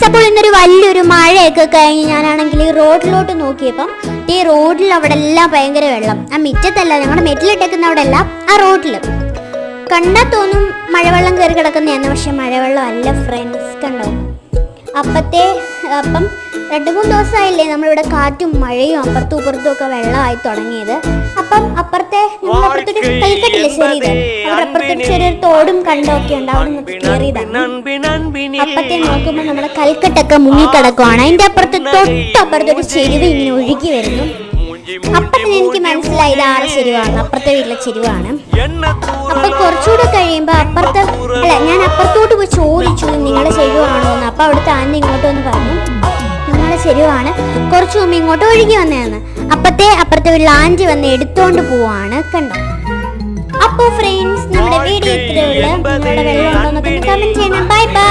അപ്പോൾ ഇന്നൊരു വലിയൊരു മഴയൊക്കെ കഴിഞ്ഞ് ഞാനാണെങ്കിൽ റോഡിലോട്ട് നോക്കിയപ്പം ഈ റോഡിൽ അവിടെ എല്ലാം ഭയങ്കര വെള്ളം. ആ മിറ്റത്തല്ല, ഞങ്ങളുടെ മെറ്റിലിട്ടേക്കുന്ന അവിടെ അല്ല, ആ റോഡിൽ കണ്ടാൽ തോന്നും മഴവെള്ളം കയറി കിടക്കുന്നതാണ്. പക്ഷെ മഴവെള്ളം അല്ല ഫ്രണ്ട്സ്, കണ്ടോ. അപ്പം 2-3 ദിവസമായില്ലേ നമ്മളിവിടെ കാറ്റും മഴയും അപ്പുറത്തും ഇപ്പുറത്തും ഒക്കെ വെള്ളമായി തുടങ്ങിയത്. അപ്പം ഞങ്ങളപ്പുറത്തൊരു കൽക്കെട്ടില്ലേ ചെറിയത്, അവിടെ അപ്പുറത്തൊരു ചെറിയൊരു തോടും കണ്ടൊക്കെ ഉണ്ട്, അവിടെ നിന്ന് കയറിയതാണ്. അപ്പത്തെ നോക്കുമ്പോൾ നമ്മുടെ കൽക്കെട്ടൊക്കെ മുങ്ങിക്കിടക്കുവാണ്. അതിൻ്റെ തൊട്ടപ്പുറത്തൊരു ചെരുവ് ഇങ്ങനെ ഒഴുകി വരുന്നു. അപ്പത്തിന് എനിക്ക് മനസ്സിലായി ഇത് ആറ് ചെരുവാണ്, അപ്പുറത്തെ വീട്ടിലെ ചെരുവാണ്. അപ്പൊ കുറച്ചുകൂടെ കഴിയുമ്പോ ഞാൻ അപ്പുറത്തോട്ട് പോയി ചോദിച്ചു നിങ്ങളെ ചെരുവാണോ എന്ന്. അപ്പൊ അവിടുത്തെ ആന ഇങ്ങോട്ടൊന്ന് പറഞ്ഞു നിങ്ങളെ ചെരുവാണ്, കുറച്ചു മുമ്പ് ഇങ്ങോട്ട് ഒഴുകി വന്നതെന്ന്. അപ്പുറത്തെ വീട്ടിൽ ആൻറ്റി വന്ന് എടുത്തോണ്ട് പോവാണ്, കണ്ടോ. അപ്പോൾ ഫ്രണ്ട്സ്, നമ്മുടെ വീഡിയോ ഇത്രയേ ഉള്ളൂ. നിങ്ങളുടെ വെള്ളം ഉണ്ടോ എന്നൊക്കെ കമന്റ് ചെയ്യണം. Bye bye.